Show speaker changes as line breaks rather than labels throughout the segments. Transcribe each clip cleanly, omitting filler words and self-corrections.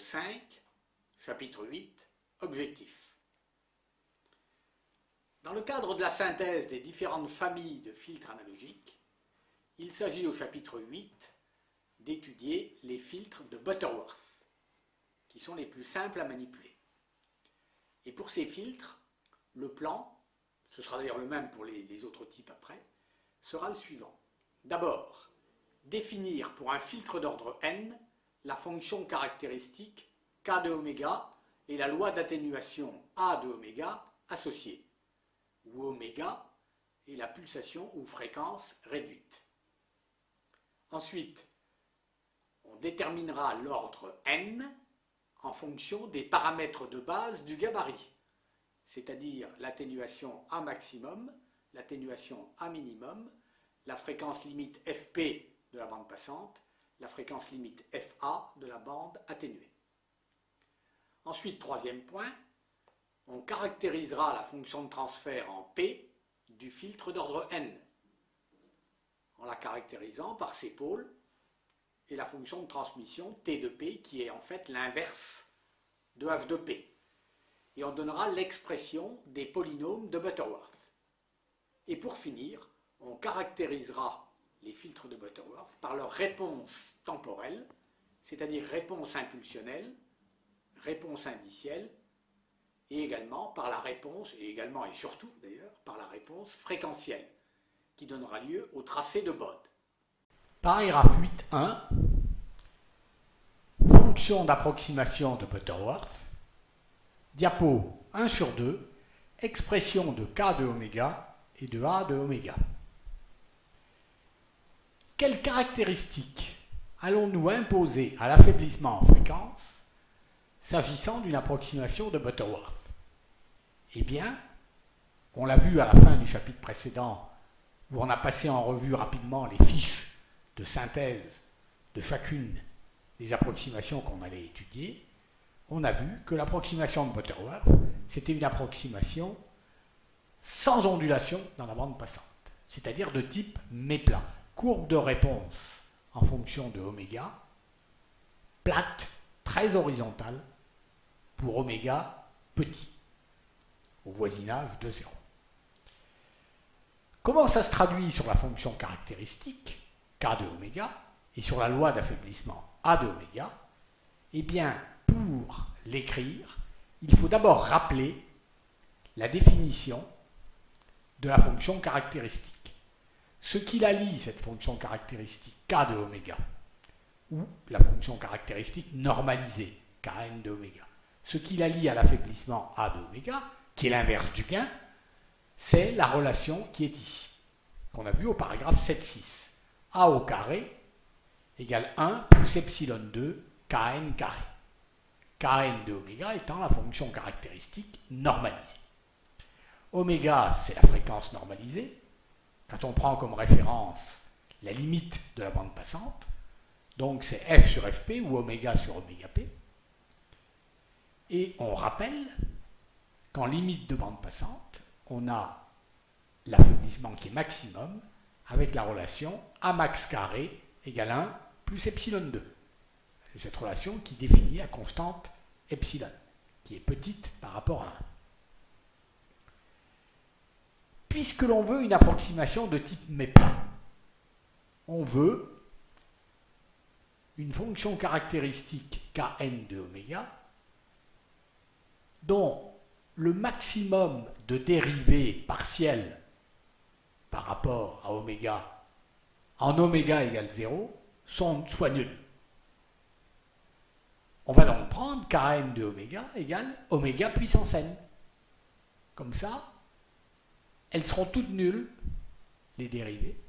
5, chapitre 8, Objectifs. Dans le cadre de la synthèse des différentes familles de filtres analogiques, il s'agit au chapitre 8 d'étudier les filtres de Butterworth, qui sont les plus simples à manipuler. Et pour ces filtres, le plan, ce sera d'ailleurs le même pour les autres types après, sera le suivant. D'abord, définir pour un filtre d'ordre n la fonction caractéristique k de oméga et la loi d'atténuation a de oméga associée, où oméga est la pulsation ou fréquence réduite. Ensuite, on déterminera l'ordre n en fonction des paramètres de base du gabarit, c'est-à-dire l'atténuation A maximum, l'atténuation A minimum, la fréquence limite Fp de la bande passante, la fréquence limite Fa de la bande atténuée. Ensuite, troisième point, on caractérisera la fonction de transfert en P du filtre d'ordre n, en la caractérisant par ses pôles et la fonction de transmission T de P qui est en fait l'inverse de F de P. Et on donnera l'expression des polynômes de Butterworth. Et pour finir, on caractérisera les filtres de Butterworth par leur réponse temporelle, c'est-à-dire réponse impulsionnelle, réponse indicielle, et également par la réponse, et également et surtout d'ailleurs, par la réponse fréquentielle, qui donnera lieu au tracé de Bode. Paragraphe 8.1. Fonction d'approximation de Butterworth. Diapo 1 sur 2. Expression de k de oméga et de a de oméga. Quelles caractéristiques allons-nous imposer à l'affaiblissement en fréquence s'agissant d'une approximation de Butterworth? Eh bien, on l'a vu à la fin du chapitre précédent, où on a passé en revue rapidement les fiches de synthèse de chacune des approximations qu'on allait étudier. On a vu que l'approximation de Butterworth, c'était une approximation sans ondulation dans la bande passante, c'est-à-dire de type méplat. Courbe de réponse en fonction de oméga, plate, très horizontale, pour oméga petit, au voisinage de 0. Comment ça se traduit sur la fonction caractéristique, k de oméga, et sur la loi d'affaiblissement a de oméga? Eh bien, pour l'écrire, il faut d'abord rappeler la définition de la fonction caractéristique. Ce qui la lie, cette fonction caractéristique k de oméga, ou la fonction caractéristique normalisée, kn de oméga, ce qui la lie à l'affaiblissement a de oméga, qui est l'inverse du gain, c'est la relation qui est ici, qu'on a vu au paragraphe 7.6. A au carré égale 1 plus epsilon 2 kn carré. Kn de oméga étant la fonction caractéristique normalisée. Oméga, c'est la fréquence normalisée. Quand on prend comme référence la limite de la bande passante, donc c'est f sur fp ou oméga sur oméga p. Et on rappelle qu'en limite de bande passante, on a l'affaiblissement qui est maximum avec la relation A max carré égale 1 plus epsilon 2. C'est cette relation qui définit la constante epsilon, qui est petite par rapport à 1. Puisque l'on veut une approximation de type méplat, on veut une fonction caractéristique kn de oméga dont le maximum de dérivées partielles par rapport à oméga en oméga égale 0 soit nul. On va donc prendre kn de oméga égale oméga puissance n. Comme ça, elles seront toutes nulles, les dérivées,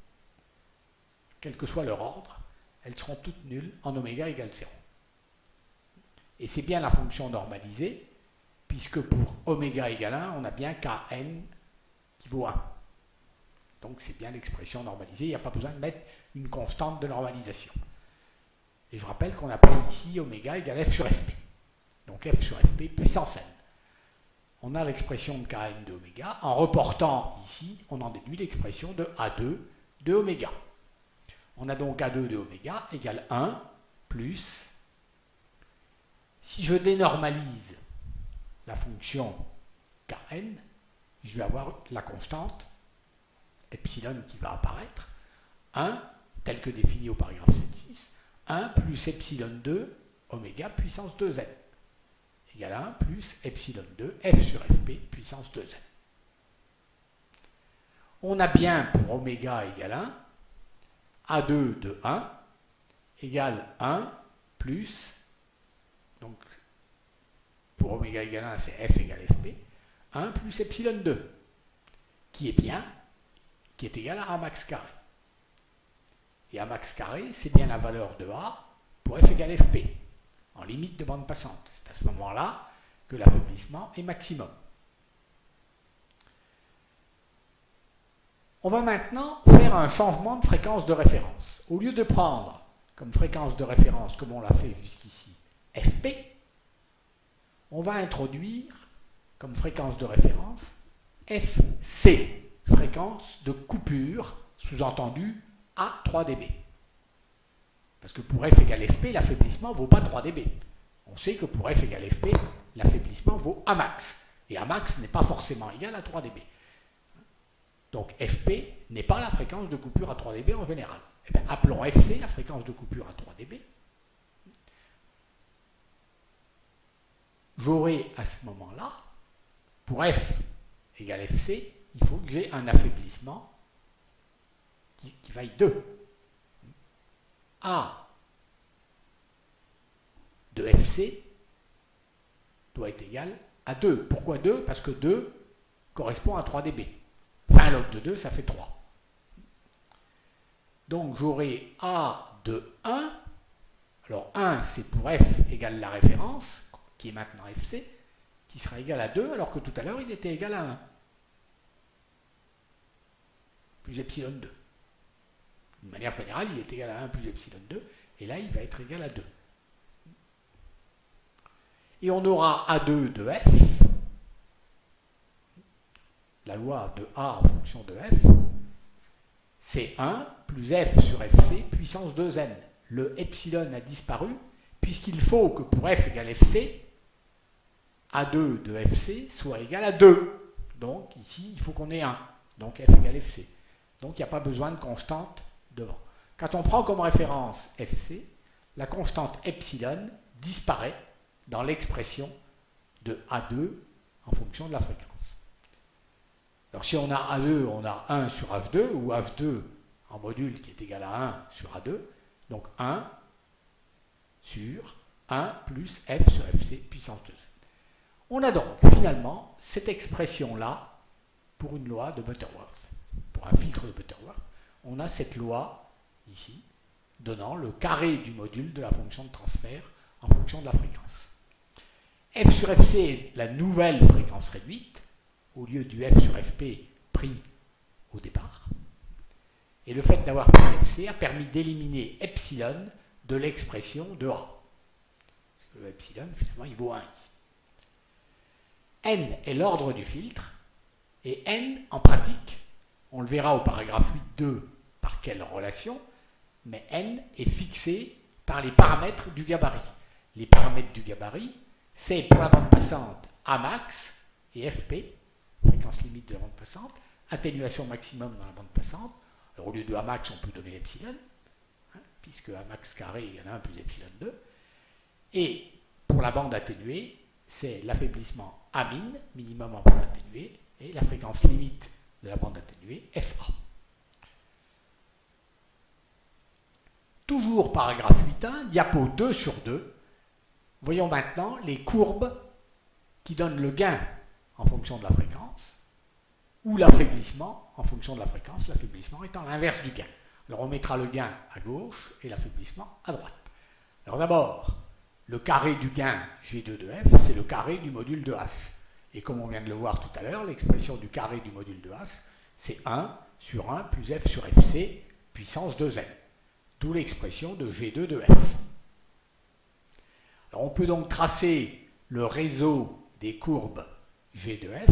quel que soit leur ordre, elles seront toutes nulles en oméga égale 0. Et c'est bien la fonction normalisée, puisque pour oméga égale 1, on a bien kn qui vaut 1. Donc c'est bien l'expression normalisée, il n'y a pas besoin de mettre une constante de normalisation. Et je rappelle qu'on a pris ici oméga égale f sur fp. Donc f sur fp puissance n. On a l'expression de kn de oméga. En reportant ici, on en déduit l'expression de A2 de oméga. On a donc A2 de oméga égale 1 plus Si je dénormalise la fonction Kn, je vais avoir la constante epsilon qui va apparaître, 1, tel que défini au paragraphe 7.6, 1 plus epsilon 2 oméga puissance 2n, égale 1 plus epsilon 2 f sur fp puissance 2n. On a bien pour oméga égale 1, A2 de 1 égale 1 plus, donc pour oméga égale 1 c'est f égale fp, 1 plus epsilon 2, qui est égal à max carré. Et A max carré, c'est bien la valeur de A pour f égale fp, en limite de bande passante. C'est à ce moment-là que l'affaiblissement est maximum. On va maintenant faire un changement de fréquence de référence. Au lieu de prendre comme fréquence de référence, comme on l'a fait jusqu'ici, fp, on va introduire comme fréquence de référence fc, fréquence de coupure, sous-entendu à 3 dB. Parce que pour f égale fp, l'affaiblissement ne vaut pas 3 dB. On sait que pour f égale fp, l'affaiblissement vaut A max. Et A max n'est pas forcément égal à 3 dB. Donc fp n'est pas la fréquence de coupure à 3 dB en général. Eh bien, appelons fc la fréquence de coupure à 3 dB. J'aurai à ce moment-là, pour f égale fc, il faut que j'ai un affaiblissement qui vaille 2. A de fc doit être égal à 2. Pourquoi 2? Parce que 2 correspond à 3 dB. 20 log de 2, ça fait 3. Donc j'aurai A de 1. Alors 1, c'est pour f égale la référence, qui est maintenant fc, qui sera égal à 2, alors que tout à l'heure, il était égal à 1. Plus epsilon 2. De manière générale, il est égal à 1 plus epsilon 2, et là, il va être égal à 2. Et on aura A2 de f, la loi de A en fonction de f, c'est 1 plus f sur fc puissance 2n. Le epsilon a disparu, puisqu'il faut que pour f égale fc, A2 de fc soit égal à 2. Donc ici, il faut qu'on ait 1. Donc f égale fc. Donc il n'y a pas besoin de constante devant. Quand on prend comme référence fc, la constante epsilon disparaît dans l'expression de A2 en fonction de la fréquence. Alors si on a A2, on a 1 sur H2, ou H2 en module qui est égal à 1 sur A2, donc 1 sur 1 plus f sur fc puissance 2. On a donc finalement cette expression-là pour une loi de Butterworth. Pour un filtre de Butterworth, on a cette loi ici, donnant le carré du module de la fonction de transfert en fonction de la fréquence. F sur fc est la nouvelle fréquence réduite, au lieu du f sur fp pris au départ. Et le fait d'avoir pris fc a permis d'éliminer epsilon de l'expression de A. Parce que le epsilon, finalement, il vaut 1 ici. N est l'ordre du filtre, et N, en pratique, on le verra au paragraphe 8.2 par quelle relation, mais N est fixé par les paramètres du gabarit. Les paramètres du gabarit, c'est pour la bande passante A max et FP, fréquence limite de la bande passante, atténuation maximum dans la bande passante. Alors au lieu de A max, on peut donner epsilon, puisque A max carré égale 1 plus epsilon 2. Et pour la bande atténuée, c'est l'affaiblissement A min, minimum en bande atténuée, et la fréquence limite de la bande atténuée, FA. Toujours paragraphe 8.1, diapo 2 sur 2. Voyons maintenant les courbes qui donnent le gain en fonction de la fréquence, ou l'affaiblissement en fonction de la fréquence, l'affaiblissement étant l'inverse du gain. Alors on mettra le gain à gauche et l'affaiblissement à droite. Alors d'abord, le carré du gain G2 de F, c'est le carré du module de H. Et comme on vient de le voir tout à l'heure, l'expression du carré du module de H, c'est 1 sur 1 plus F sur FC puissance 2n. D'où l'expression de G2 de F. Alors on peut donc tracer le réseau des courbes G de F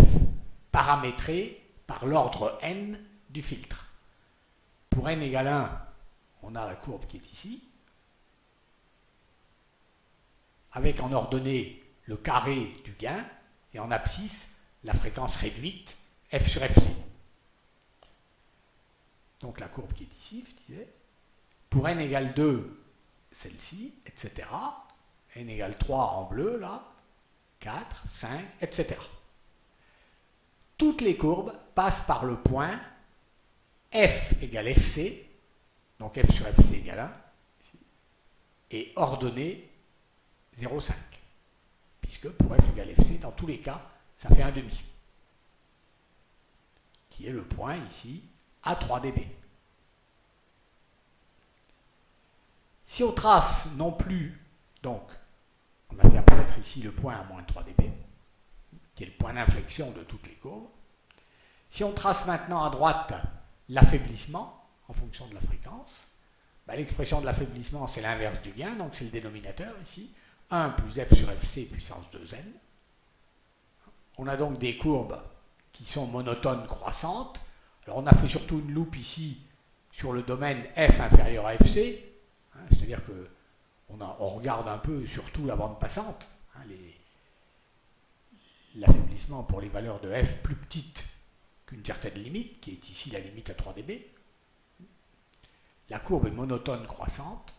paramétré par l'ordre n du filtre. Pour n égale 1, on a la courbe qui est ici. avec en ordonnée le carré du gain, et en abscisse la fréquence réduite f sur fc. Donc la courbe qui est ici, je disais, pour n égale 2, celle-ci, etc. n égale 3 en bleu, là, 4, 5, etc. Toutes les courbes passent par le point f égale fc, donc f sur fc égale 1, et ordonnée 0,5, puisque pour f égale fc, dans tous les cas, ça fait 1 demi, qui est le point ici à 3 dB. Si on trace non plus, donc, on va faire apparaître ici le point à moins 3 dB, qui est le point d'inflexion de toutes les courbes. Si on trace maintenant à droite l'affaiblissement en fonction de la fréquence, ben, l'expression de l'affaiblissement c'est l'inverse du gain, donc c'est le dénominateur ici, 1 plus f sur fc puissance 2n. On a donc des courbes qui sont monotones croissantes. Alors on a fait surtout une loupe ici sur le domaine f inférieur à fc, hein, c'est-à-dire qu'on regarde un peu surtout la bande passante, hein, l'affaiblissement pour les valeurs de f plus petites qu'une certaine limite, qui est ici la limite à 3 dB. La courbe est monotone croissante,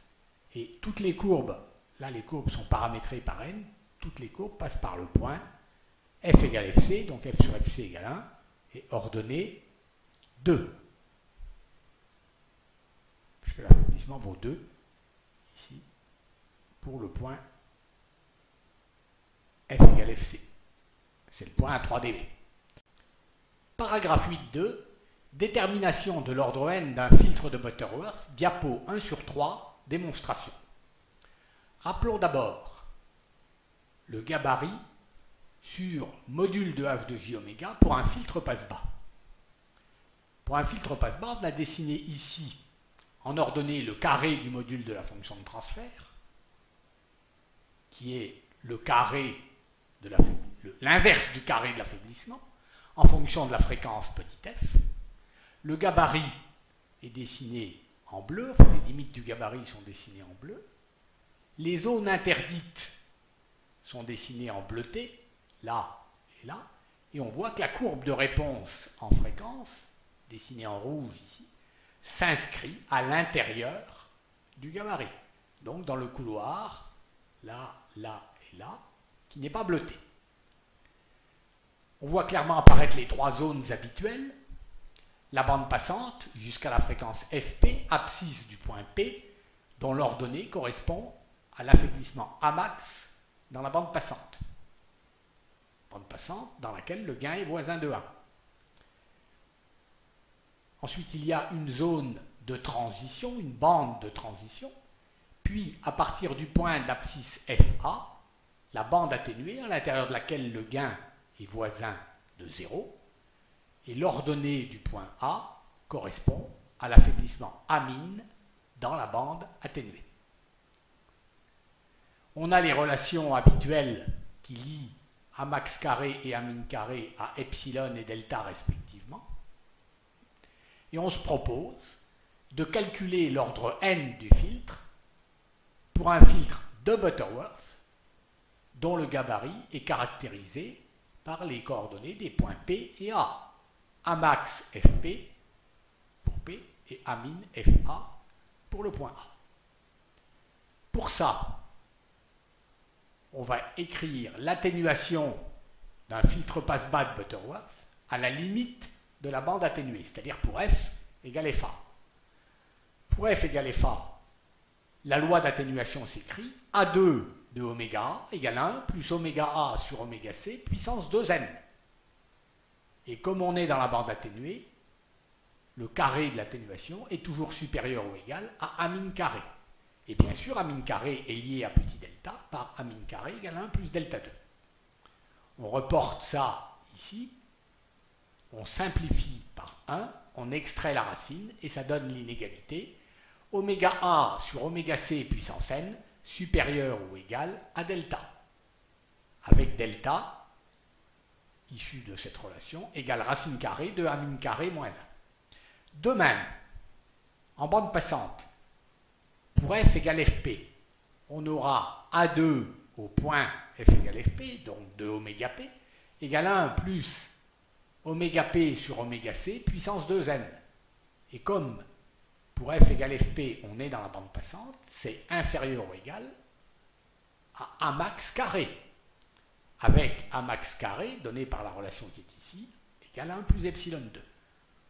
et toutes les courbes, là les courbes sont paramétrées par n, toutes les courbes passent par le point f égale fc, donc f sur fc égale 1, et ordonnée 2. Puisque l'affaiblissement vaut 2, ici, pour le point f égale fc. C'est le point à 3 dB. Paragraphe 8.2. Détermination de l'ordre n d'un filtre de Butterworth, diapo 1 sur 3, démonstration. Rappelons d'abord le gabarit sur module de f de j oméga pour un filtre passe-bas. Pour un filtre passe-bas, on a dessiné ici en ordonnée le carré du module de la fonction de transfert, qui est le carré de l'inverse du carré de l'affaiblissement, en fonction de la fréquence petit f. Le gabarit est dessiné en bleu, enfin les limites du gabarit sont dessinées en bleu. Les zones interdites sont dessinées en bleuté, là et là. Et on voit que la courbe de réponse en fréquence, dessinée en rouge ici, s'inscrit à l'intérieur du gabarit. Donc dans le couloir, là, là et là, qui n'est pas bleuté. On voit clairement apparaître les trois zones habituelles. La bande passante jusqu'à la fréquence fp, abscisse du point P, dont l'ordonnée correspond à l'affaiblissement Amax dans la bande passante. Bande passante dans laquelle le gain est voisin de 1. Ensuite, il y a une zone de transition, une bande de transition, puis à partir du point d'abscisse FA, la bande atténuée à l'intérieur de laquelle le gain est voisin de 0, et l'ordonnée du point A correspond à l'affaiblissement Amin dans la bande atténuée. On a les relations habituelles qui lient Amax carré et Amin carré à epsilon et delta respectivement. Et on se propose de calculer l'ordre n du filtre pour un filtre de Butterworth dont le gabarit est caractérisé par les coordonnées des points P et A. Amax fp pour P et Amin fa pour le point A. Pour ça, on va écrire l'atténuation d'un filtre passe-bas de Butterworth à la limite de la bande atténuée, c'est-à-dire pour f égale fa. Pour f égale fa, la loi d'atténuation s'écrit A2 de oméga A égale 1 plus oméga A sur oméga C puissance 2n. Et comme on est dans la bande atténuée, le carré de l'atténuation est toujours supérieur ou égal à Amin carré. Et bien sûr, Amin carré est lié à petit delta par Amin carré égale 1 plus delta 2. On reporte ça ici, on simplifie par 1, on extrait la racine et ça donne l'inégalité oméga A sur oméga C puissance n supérieur ou égal à delta. Avec delta, issu de cette relation, égale racine carrée de Amin carré moins 1. De même, en bande passante, pour f égale fp, on aura A2 au point f égale fp, donc de oméga p, égale 1 plus oméga p sur oméga c puissance 2n. Et comme pour f égale fp, on est dans la bande passante, c'est inférieur ou égal à A max carré, avec A max carré, donné par la relation qui est ici, égale à 1 plus epsilon 2.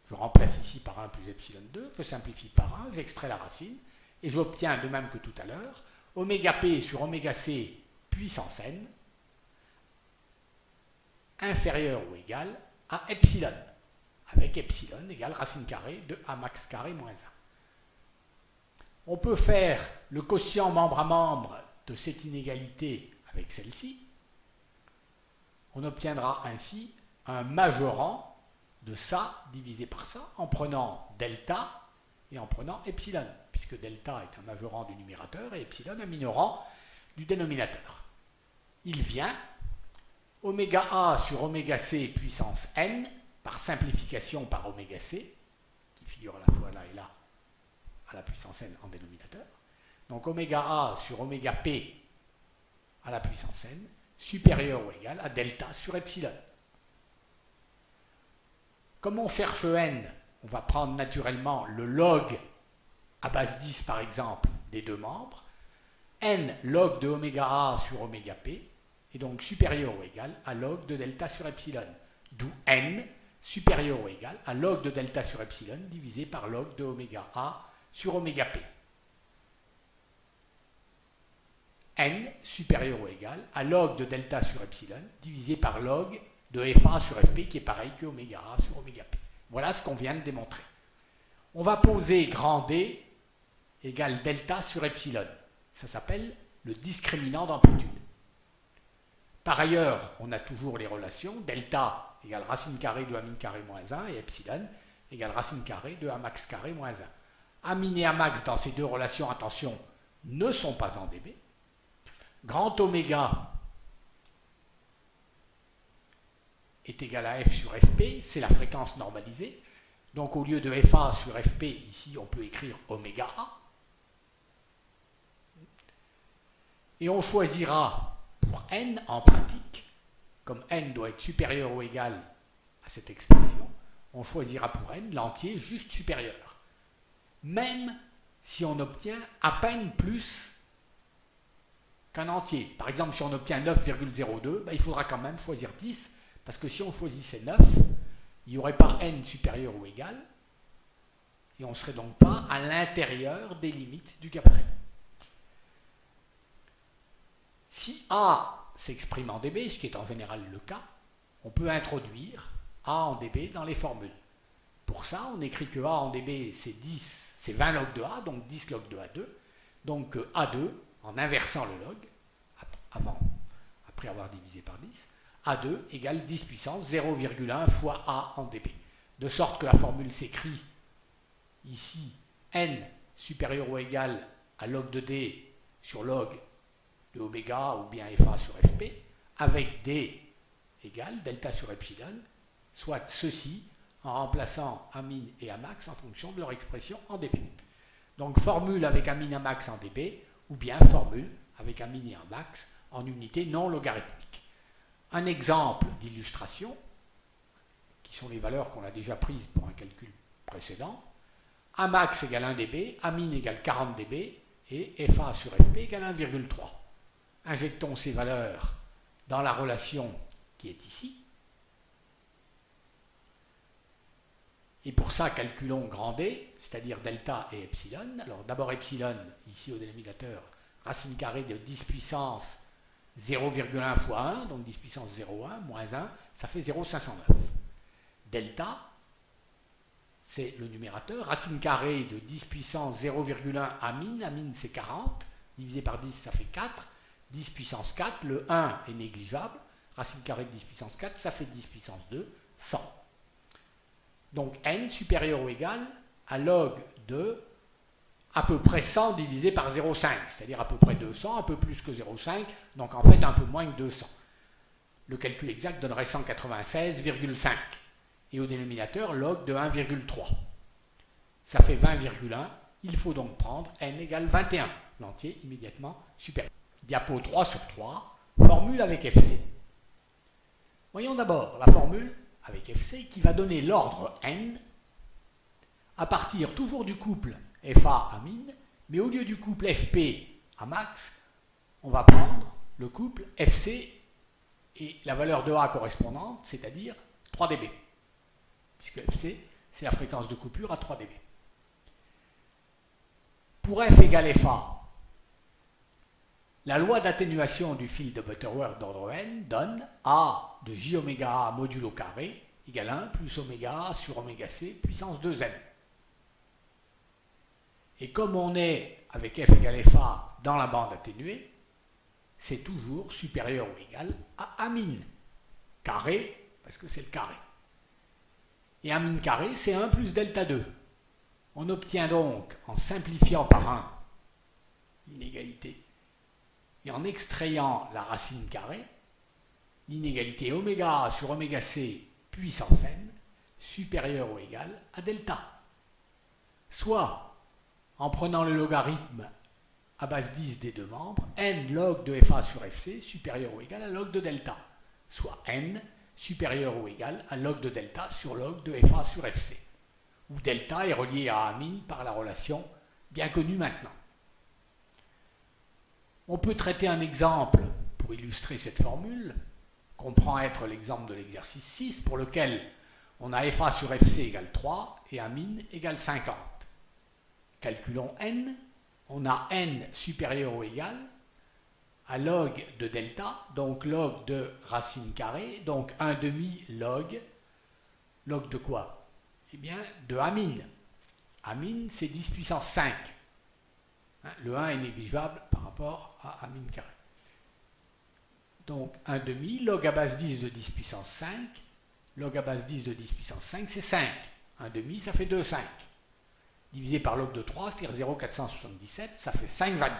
Je remplace ici par 1 plus epsilon 2, je simplifie par 1, j'extrais la racine, et j'obtiens, de même que tout à l'heure, oméga p sur oméga c puissance n, inférieur ou égal à epsilon, avec epsilon égale racine carrée de A max carré moins 1. On peut faire le quotient membre à membre de cette inégalité avec celle-ci. On obtiendra ainsi un majorant de ça divisé par ça en prenant delta et en prenant epsilon, puisque delta est un majorant du numérateur et epsilon un minorant du dénominateur. Il vient oméga A sur oméga C puissance n, par simplification par oméga C, qui figure à la fois là et là, à la puissance n en dénominateur. Donc oméga A sur oméga P à la puissance n, supérieur ou égal à delta sur epsilon. Comme on cherche n, on va prendre naturellement le log à base 10 par exemple des deux membres, n log de oméga A sur oméga P, est donc supérieur ou égal à log de delta sur epsilon, d'où n supérieur ou égal à log de delta sur epsilon divisé par log de oméga A sur oméga P. N supérieur ou égal à log de delta sur epsilon divisé par log de FA sur FP qui est pareil que oméga A sur oméga P. Voilà ce qu'on vient de démontrer. On va poser grand D égale delta sur epsilon. Ça s'appelle le discriminant d'amplitude. Par ailleurs, on a toujours les relations delta égale racine carrée de A min carré moins 1 et epsilon égale racine carrée de A max carré moins 1. A min et A max dans ces deux relations, attention, ne sont pas en dB. Grand oméga est égal à F sur Fp, c'est la fréquence normalisée. Donc au lieu de Fa sur Fp, ici on peut écrire oméga A. Et on choisira pour n en pratique, comme n doit être supérieur ou égal à cette expression, on choisira pour n l'entier juste supérieur. Même si on obtient à peine plus qu'un entier. Par exemple, si on obtient 9,02, il faudra quand même choisir 10, parce que si on choisissait 9, il n'y aurait pas n supérieur ou égal, et on ne serait donc pas à l'intérieur des limites du gabarit. Si A s'exprime en dB, ce qui est en général le cas, on peut introduire A en dB dans les formules. Pour ça, on écrit que A en dB, c'est 20 log de A, donc 10 log de A2, donc que A2, en inversant le log, après avoir divisé par 10, A2 égale 10 puissance 0,1 fois A en dB. De sorte que la formule s'écrit ici n supérieur ou égal à log de D sur log de oméga ou bien FA sur FP, avec D égale delta sur epsilon, soit ceci en remplaçant A min et A max en fonction de leur expression en dB. Donc formule avec A min A max en dB, ou bien formule avec A min et A max en unité non logarithmique. Un exemple d'illustration, qui sont les valeurs qu'on a déjà prises pour un calcul précédent, A max égale 1 dB, A min égale 40 dB, et FA sur FP égale 1,3. Injectons ces valeurs dans la relation qui est ici. Et pour ça, calculons grand D, c'est-à-dire delta et epsilon. Alors d'abord epsilon, ici au dénominateur, racine carrée de 10 puissance 0,1 fois 1, donc 10 puissance 0,1, moins 1, ça fait 0,509. Delta, c'est le numérateur, racine carrée de 10 puissance 0,1 A min c'est 40, divisé par 10 ça fait 4, 10 puissance 4, le 1 est négligeable, racine carrée de 10 puissance 4, ça fait 10 puissance 2, 100. Donc n supérieur ou égal à log de à peu près 100 divisé par 0,5, c'est-à-dire à peu près 200, un peu plus que 0,5, donc en fait un peu moins que 200. Le calcul exact donnerait 196,5. Et au dénominateur, log de 1,3. Ça fait 20,1. Il faut donc prendre n égale 21, l'entier immédiatement supérieur. diapo 3 sur 3, formule avec FC. Voyons d'abord la formule avec FC qui va donner l'ordre n à partir toujours du couple FA à min, mais au lieu du couple FP à max, on va prendre le couple FC et la valeur de A correspondante, c'est-à-dire 3 dB, puisque FC, c'est la fréquence de coupure à 3 dB. Pour F égale FA, la loi d'atténuation du fil de Butterworth d'ordre n donne A de j oméga A modulo carré égale 1 plus oméga A sur oméga C puissance 2n. Et comme on est avec F égale FA dans la bande atténuée, c'est toujours supérieur ou égal à A min carré, parce que c'est le carré. Et A min carré, c'est 1 plus delta 2. On obtient donc, en simplifiant par 1 l'inégalité, et en extrayant la racine carrée, l'inégalité oméga A sur oméga C puissance n supérieure ou égale à delta. Soit, en prenant le logarithme à base 10 des deux membres, n log de FA sur FC supérieur ou égal à log de delta, soit n supérieur ou égal à log de delta sur log de FA sur FC, où delta est relié à A min par la relation bien connue maintenant. On peut traiter un exemple pour illustrer cette formule, qu'on prend être l'exemple de l'exercice 6, pour lequel on a FA sur FC égale 3 et A min égale 50. Calculons n. On a n supérieur ou égal à log de delta, donc log de racine carrée, donc 1 demi log de quoi? Eh bien, de A min. A min, c'est 10 puissance 5. Le 1 est négligeable par rapport à A min carré. Donc 1 demi, log à base 10 de 10 puissance 5, log à base 10 de 10 puissance 5, c'est 5. 1 demi, ça fait 2,5. Divisé par log de 3, c'est-à-dire 0,477, ça fait 5,24.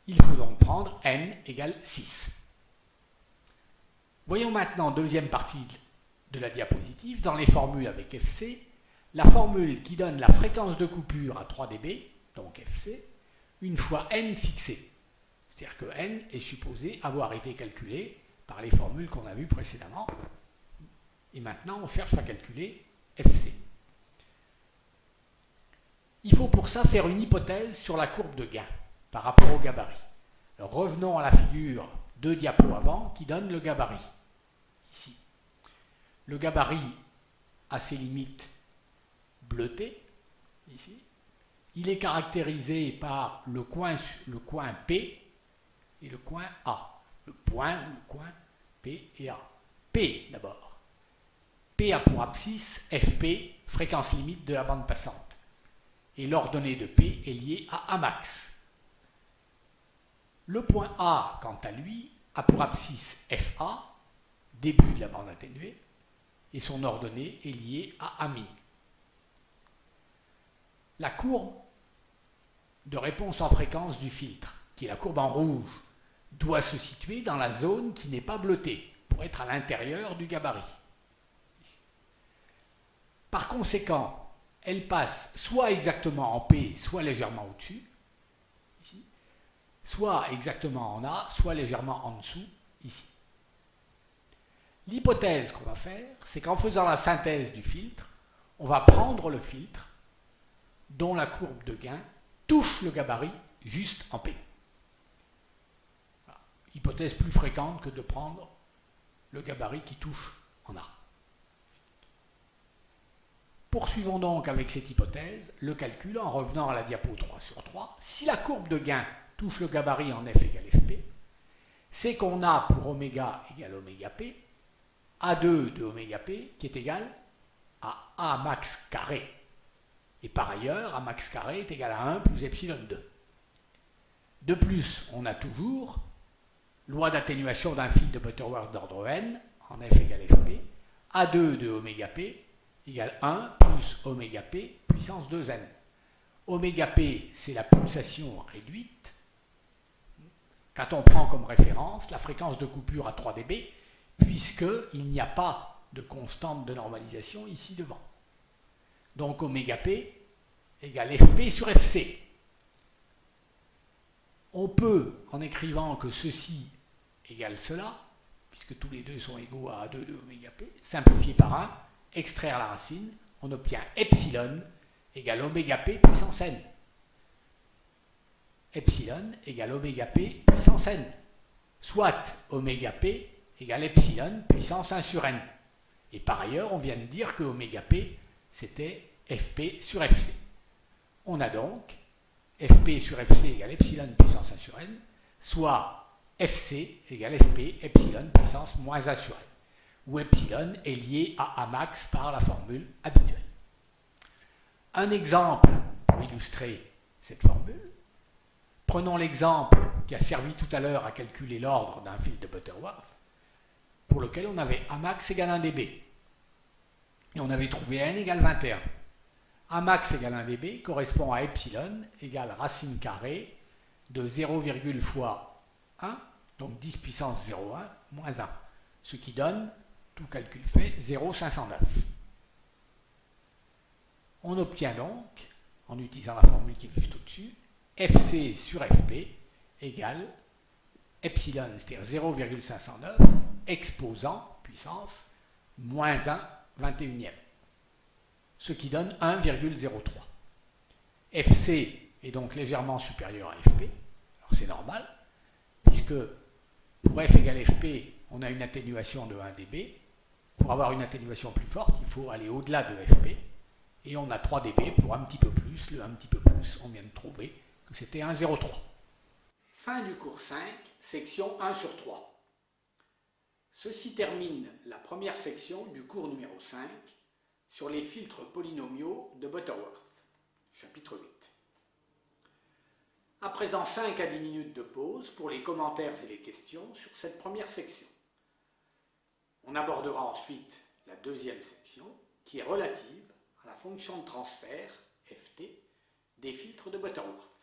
Il faut donc prendre n égale 6. Voyons maintenant, deuxième partie de la diapositive, dans les formules avec FC, la formule qui donne la fréquence de coupure à 3 dB, donc FC, une fois n fixé. C'est-à-dire que n est supposé avoir été calculé par les formules qu'on a vues précédemment. Et maintenant, on cherche à calculer FC. Il faut pour ça faire une hypothèse sur la courbe de gain par rapport au gabarit. Alors revenons à la figure 2 diapos avant qui donne le gabarit. Ici. Le gabarit a ses limites bleutées, ici. Il est caractérisé par le coin P et le coin A. Le point ou le coin P et A. P d'abord. P a pour abscisse FP, fréquence limite de la bande passante. Et l'ordonnée de P est liée à A max. Le point A, quant à lui, a pour abscisse FA, début de la bande atténuée, et son ordonnée est liée à A min. La courbe de réponse en fréquence du filtre, qui est la courbe en rouge, doit se situer dans la zone qui n'est pas bleutée, pour être à l'intérieur du gabarit. Par conséquent, elle passe soit exactement en P, soit légèrement au-dessus, ici, soit exactement en A, soit légèrement en dessous, ici. L'hypothèse qu'on va faire, c'est qu'en faisant la synthèse du filtre, on va prendre le filtre dont la courbe de gain touche le gabarit juste en P. Voilà. Hypothèse plus fréquente que de prendre le gabarit qui touche en A. Poursuivons donc avec cette hypothèse le calcul en revenant à la diapo 3 sur 3. Si la courbe de gain touche le gabarit en F égale Fp, c'est qu'on a pour oméga égale oméga P, A2 de oméga P qui est égal à A max carré. Et par ailleurs, A max carré est égal à 1 plus epsilon 2. De plus, on a toujours loi d'atténuation d'un fil de Butterworth d'ordre n en F égale Fp, A2 de oméga P égale 1 plus oméga P puissance 2n. Oméga P, c'est la pulsation réduite. Quand on prend comme référence la fréquence de coupure à 3 dB, puisqu'il n'y a pas de constante de normalisation ici devant. Donc oméga P égale Fp sur Fc. On peut, en écrivant que ceci égale cela, puisque tous les deux sont égaux à 2 de oméga p, simplifier par 1, extraire la racine, on obtient epsilon égale oméga p puissance n. Epsilon égale oméga p puissance n. Soit oméga p égale epsilon puissance 1 sur n. Et par ailleurs, on vient de dire que oméga p, c'était fp sur fc. On a donc fp sur fc égale epsilon puissance 1 sur n, soit fc égale fp epsilon puissance moins 1 sur n, où epsilon est lié à Amax par la formule habituelle. Un exemple pour illustrer cette formule. Prenons l'exemple qui a servi tout à l'heure à calculer l'ordre d'un fil de Butterworth, pour lequel on avait Amax égale 1 dB. Et on avait trouvé n égale 21. Amax égale 1 dB correspond à epsilon égale racine carrée de 0, fois 1, donc 10 puissance 0,1 moins 1, ce qui donne, tout calcul fait, 0,509. On obtient donc, en utilisant la formule qui est juste au-dessus, fc sur fp égale epsilon, c'est-à-dire 0,509, exposant puissance moins 1 21e, ce qui donne 1,03. fc est donc légèrement supérieur à fp, alors c'est normal, puisque pour f égale fp, on a une atténuation de 1 dB. Pour avoir une atténuation plus forte, il faut aller au-delà de fp, et on a 3 dB pour un petit peu plus. Le un petit peu plus, on vient de trouver que c'était 1,03. Fin du cours 5, section 1 sur 3. Ceci termine la première section du cours numéro 5 sur les filtres polynomiaux de Butterworth, chapitre 8. À présent 5 à 10 minutes de pause pour les commentaires et les questions sur cette première section. On abordera ensuite la deuxième section qui est relative à la fonction de transfert, ft, des filtres de Butterworth.